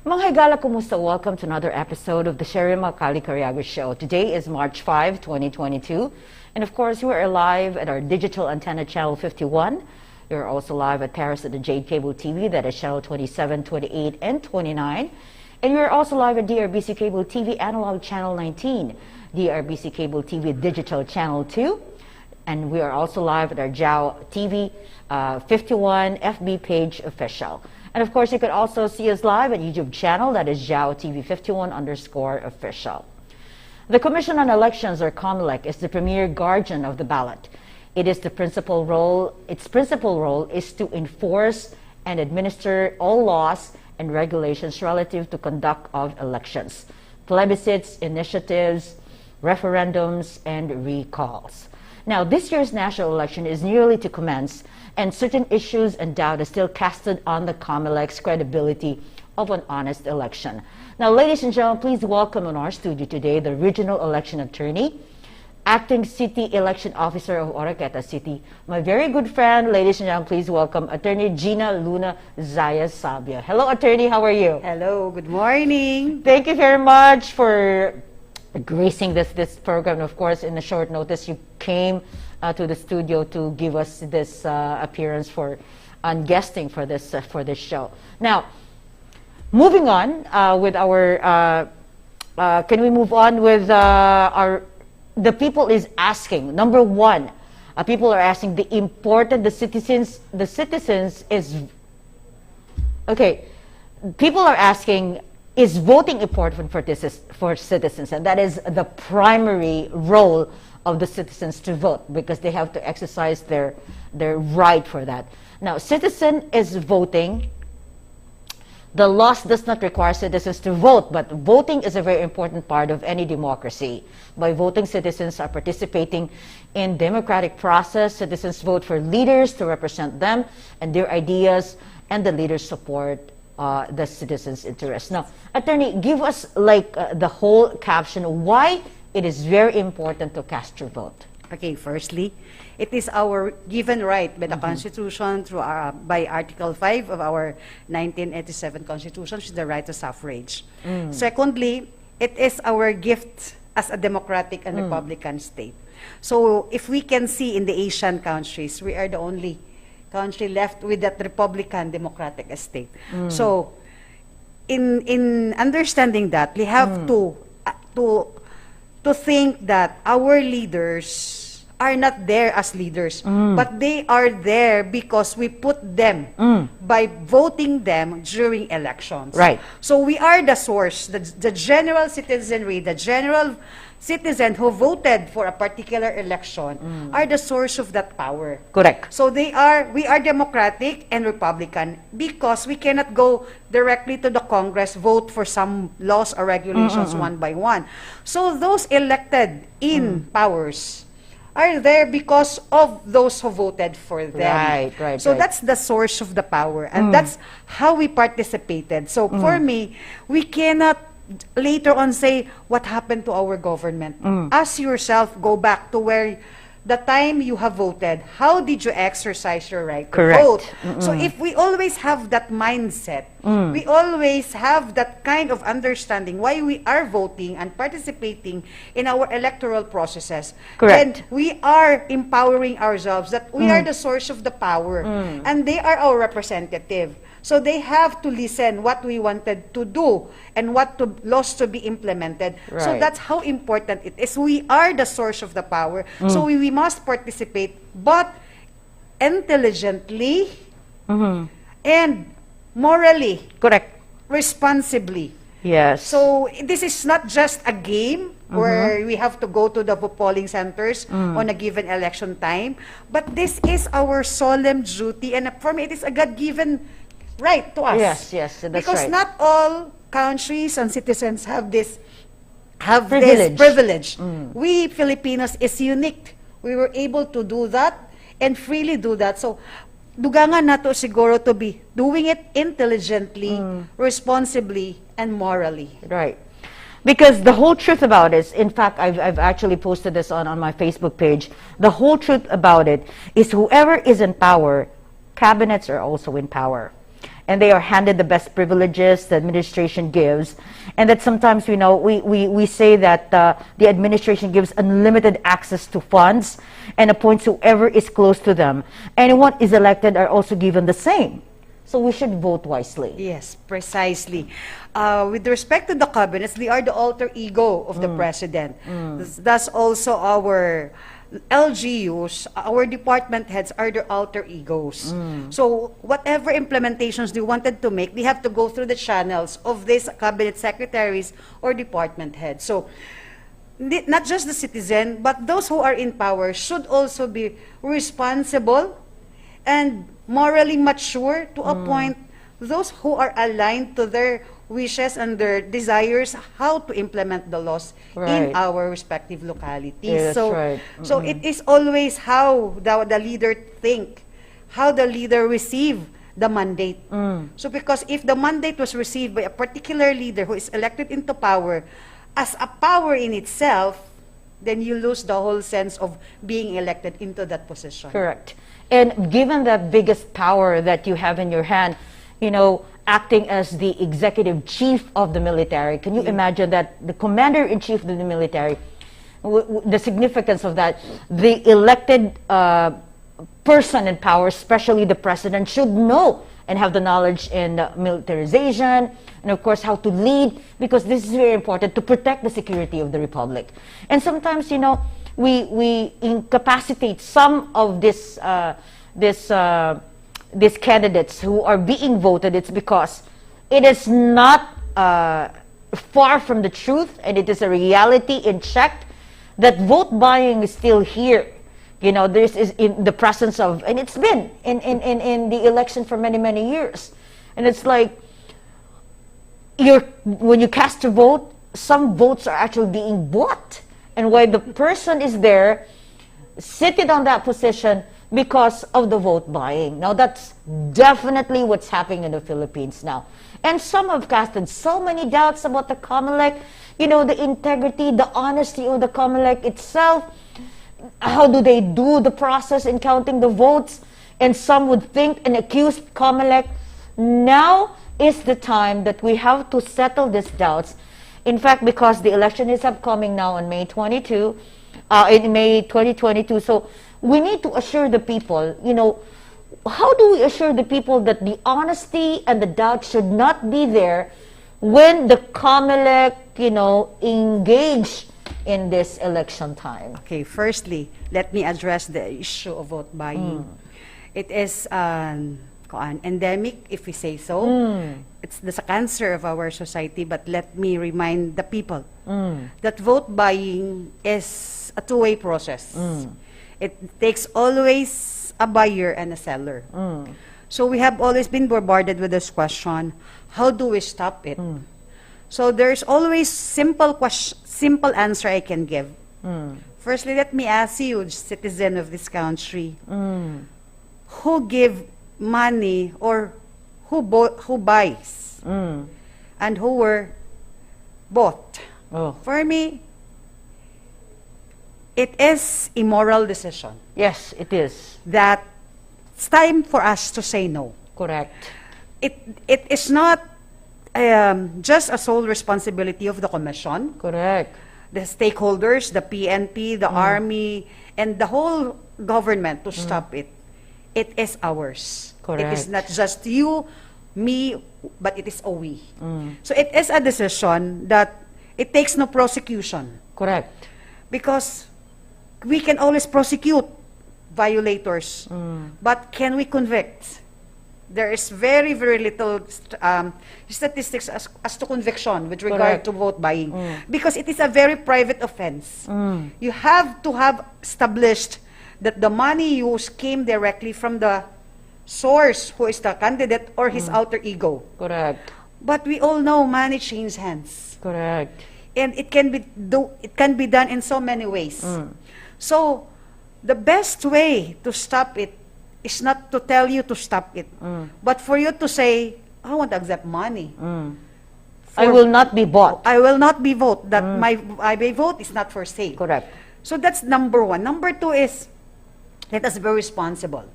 Mga higala, kumusta? Welcome to another episode of the Chyrel Macale Cariaga show. Today is March 5, 2022. And of course, we are live at our digital antenna channel 51. You're also live at Parasat and Jade cable TV, that is channel 27, 28, and 29. And we're also live at DEARBC cable TV analog channel 19, DEARBC cable TV digital channel 2. And we are also live at our Jade TV 51 FB page official. And of course, you can also see us live at YouTube channel, that is Jade TV 51_official. The Commission on Elections, or COMELEC, is the premier guardian of the ballot. Its principal role is to enforce and administer all laws and regulations relative to conduct of elections, plebiscites, initiatives, referendums, and recalls. Now, this year's national election is nearly to commence, and certain issues and doubt is still casted on the COMELEC's credibility of an honest election. Now, ladies and gentlemen, please welcome in our studio today the Regional Election Attorney, Acting City Election Officer of Oroqueta City, my very good friend. Ladies and gentlemen, please welcome Attorney Gina Luna Zayas Sabia. Hello, Attorney. How are you? Hello. Good morning. Thank you very much for gracing this program. Of course, in a short notice, you came to the studio to give us this appearance on guesting for this show. Now, moving on with our, can we move on with the people is asking, number one, people are asking the citizens is, okay, people are asking, is voting important for citizens? And that is the primary role of the citizens to vote, because they have to exercise their right for that. Now, citizen is voting. The laws does not require citizens to vote, but voting is a very important part of any democracy. By voting, citizens are participating in democratic process. Citizens vote for leaders to represent them and their ideas, and the leaders support the citizens' interests. Now, Attorney, give us the whole caption, why it is very important to cast your vote. Okay, firstly, it is our given right by the Constitution through by Article 5 of our 1987 Constitution, which is the right to suffrage. Secondly, it is our gift as a democratic and republican state. So if we can see in the Asian countries, we are the only country left with that republican democratic state. So in understanding that, we have to think that our leaders are not there as leaders, but they are there because we put them by voting them during elections. Right. So we are the source, the general citizenry, the general citizen who voted for a particular election are the source of that power. Correct. So we are democratic and republican because we cannot go directly to the Congress, vote for some laws or regulations one by one. So those elected in powers are there because of those who voted for them. Right. So that's the source of the power, and that's how we participated. So for me, we cannot later on say what happened to our government. Ask yourself, go back to where the time you have voted, how did you exercise your right to vote? So if we always have that mindset, we always have that kind of understanding why we are voting and participating in our electoral processes, then we are empowering ourselves that we are the source of the power and they are our representative. So they have to listen what we wanted to do and what laws to be implemented. Right. So that's how important it is. We are the source of the power. So we must participate, but intelligently and morally. Correct. Responsibly. Yes. So this is not just a game where we have to go to the polling centers on a given election time, but this is our solemn duty, and for me it is a God-given right to us. Yes, that's because right. not all countries and citizens have this Privilege. We Filipinos is unique. We were able to do that and freely do that. So dugangan nato siguro to be doing it intelligently, responsibly, and morally. Right. Because the whole truth about it, in fact, I've actually posted this on my Facebook page. The whole truth about it is whoever is in power, cabinets are also in power. and they are handed the best privileges the administration gives, and that sometimes we say that the administration gives unlimited access to funds and appoints whoever is close to them. Anyone is elected are also given the same. So we should vote wisely. Yes, precisely. With respect to the cabinets, they are the alter ego of the president. That's also our LGUs, our department heads are their alter egos. So whatever implementations they wanted to make, they have to go through the channels of these cabinet secretaries or department heads. So not just the citizen, but those who are in power should also be responsible and morally mature to appoint those who are aligned to their wishes and their desires, how to implement the laws in our respective localities. Yeah, that's so it is always how the leader think, how the leader receive the mandate. So because if the mandate was received by a particular leader who is elected into power as a power in itself, then you lose the whole sense of being elected into that position. Correct. And given the biggest power that you have in your hand, acting as the executive chief of the military, can you imagine that the commander-in-chief of the military, the significance of that, the elected person in power, especially the president, should know and have the knowledge in militarization, and of course how to lead, because this is very important to protect the security of the republic. And sometimes, we incapacitate some of these candidates who are being voted. It's because it is not far from the truth, and it is a reality in check that vote buying is still here. This is in the presence of, and it's been in the election for many, many years. And it's like, when you cast a vote, some votes are actually being bought. And why the person is there, seated on that position, because of the vote buying. Now, that's definitely what's happening in the Philippines now. And some have casted so many doubts about the COMELEC, the integrity, the honesty of the COMELEC itself. How do they do the process in counting the votes? And some would think and accuse COMELEC. Now is the time that we have to settle these doubts. In fact, because the election is upcoming now on May 22, in May 2022, so we need to assure the people, how do we assure the people that the honesty and the doubt should not be there when the COMELEC, engage in this election time? Okay, firstly, let me address the issue of vote buying. It is an endemic, if we say so. It's a cancer of our society, but let me remind the people that vote buying is a two-way process. It takes always a buyer and a seller. So we have always been bombarded with this question, how do we stop it? So there's always simple answer I can give. Firstly, let me ask you, citizen of this country, who give money or who buys and who were bought? For me, it is a moral decision. Yes, it is. That it's time for us to say no. Correct. It is not just a sole responsibility of the commission. Correct. The stakeholders, the PNP, the army, and the whole government to stop it. It is ours. Correct. It is not just you, me, but it is a we. So it is a decision that it takes no prosecution. Correct. Because we can always prosecute violators, but can we convict? There is very, very little statistics as to conviction with regard to vote buying, because it is a very private offense. You have to have established that the money used came directly from the source, who is the candidate or his alter ego. Correct. But we all know money changes hands. Correct. And it can be done in so many ways. So the best way to stop it is not to tell you to stop it, but for you to say, I want to accept money. I will not be bought. I will not be vote. That my vote is not for sale. Correct. So that's number one. Number two is, let us be responsible.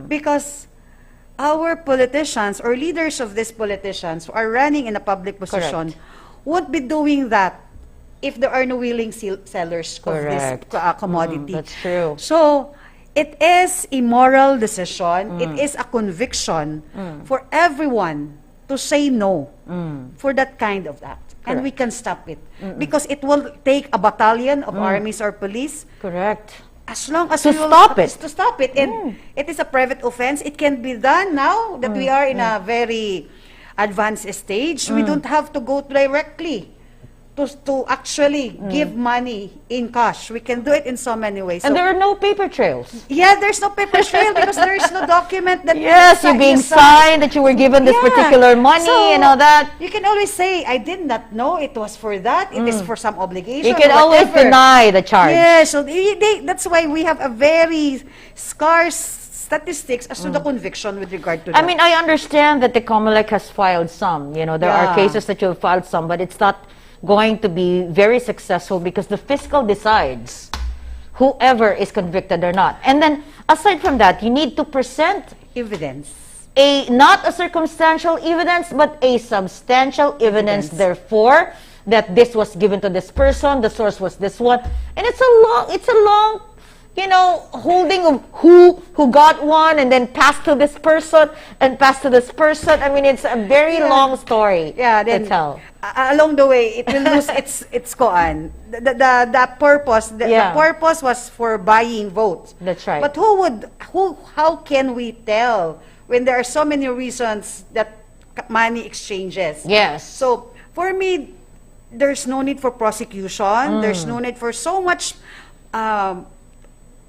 Because our politicians or leaders of these politicians who are running in a public position won't be doing that if there are no willing sellers of this commodity. That's true. So, it is a moral decision. It is a conviction for everyone to say no for that kind of act. And we can stop it. Because it will take a battalion of armies or police. Correct. As long as to we will stop it. To stop it. And it is a private offense. It can be done now that we are in a very advanced stage. We don't have to go directly to actually give money in cash. We can do it in so many ways. And so, there are no paper trails. yeah, there's no paper trail because there is no document that Yes, you're being signed that you were given this particular money So, and all that. You can always say, I did not know it was for that. It is for some obligation. You can or always whatever. deny the charge. Yeah, so that's why we have a very scarce statistics as to the conviction with regard to that. I mean, I understand that the COMELEC has filed some. You know, there are cases that you have filed some, but it's not going to be very successful because the fiscal decides whoever is convicted or not. And then, aside from that, you need to present evidence. Not a circumstantial evidence, but a substantial evidence, therefore, that this was given to this person, the source was this one. And it's a long, you know, holding of who got one and then passed to this person and passed to this person. I mean, it's a very long story to tell. Along the way, it will lose its koan. The purpose, the purpose was for buying votes. That's right. But how can we tell when there are so many reasons that money exchanges? Yes. So, for me, there's no need for prosecution. There's no need for so much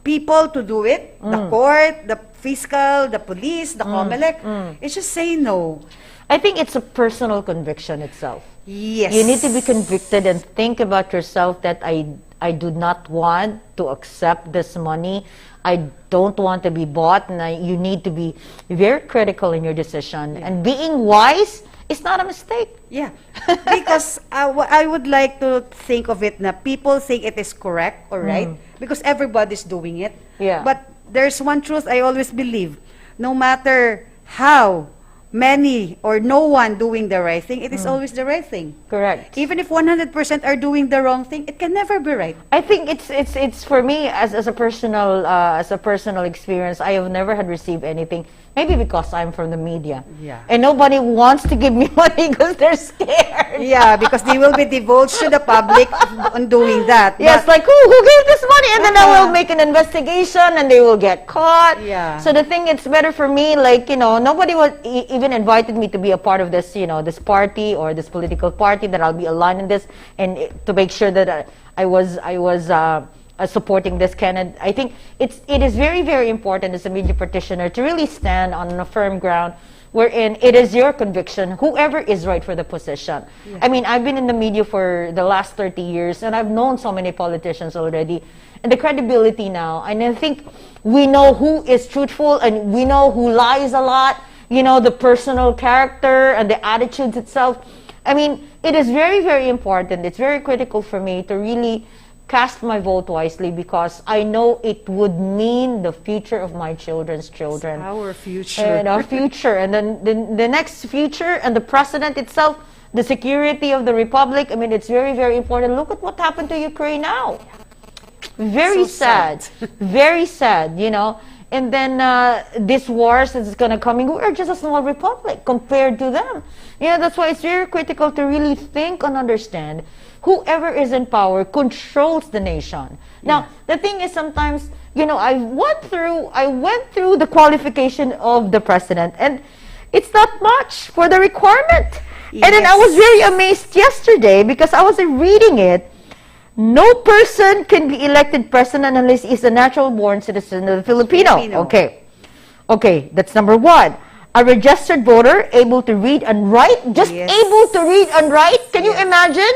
people to do it. The court, the fiscal, the police, the COMELEC. It's just say no. I think it's a personal conviction itself. Yes. You need to be convicted and think about yourself that I do not want to accept this money. I don't want to be bought, and you need to be very critical in your decision. And being wise is not a mistake. Yeah, because I would like to think of it na people think it is correct or right because everybody's doing it. Yeah. But there's one truth I always believe. No matter how many or no one doing the right thing, it is always the right thing. Correct. Even if 100% are doing the wrong thing, it can never be right. I think it's for me as a personal experience. I have never had received anything. Maybe because I'm from the media. Yeah. And nobody wants to give me money because they're scared. Yeah, because they will be divulged to the public on doing that. Yes, like, who gave this money? And then I will make an investigation and they will get caught. Yeah. So the thing, it's better for me, like, you know, nobody even invited me to be a part of this, you know, this party or this political party that I'll be aligned in this and to make sure that I was supporting this candidate. I think it is very, very important as a media practitioner to really stand on a firm ground wherein it is your conviction, whoever is right for the position. Yeah. I mean, I've been in the media for the last 30 years and I've known so many politicians already. And the credibility now, and I think we know who is truthful and we know who lies a lot, you know, the personal character and the attitudes itself. I mean, it is very, very important. It's very critical for me to really cast my vote wisely because I know it would mean the future of my children's children. It's our future. And our future. And then the next future and the president itself, the security of the republic. I mean, it's very, very important. Look at what happened to Ukraine now. Very sad. Very sad, you know. And then this wars that's going to come in, we're just a small republic compared to them. Yeah, that's why it's very critical to really think and understand whoever is in power controls the nation. Now, the thing is sometimes, you know, I went through the qualification of the president and it's not much for the requirement. Yes. And then I was very amazed yesterday because I was reading it. No person can be elected president unless he's a natural born citizen of the Filipino. Okay, that's number one. A registered voter able to read and write, just able to read and write. Can you imagine?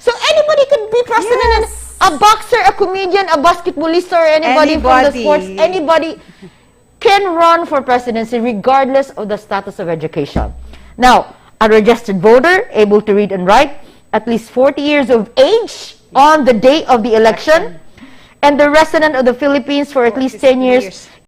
So anybody could be president, a boxer, a comedian, a basketballist, or anybody from the sports, anybody can run for presidency regardless of the status of education. Now, a registered voter, able to read and write, at least 40 years of age on the day of the election, and the resident of the Philippines for at least 10 years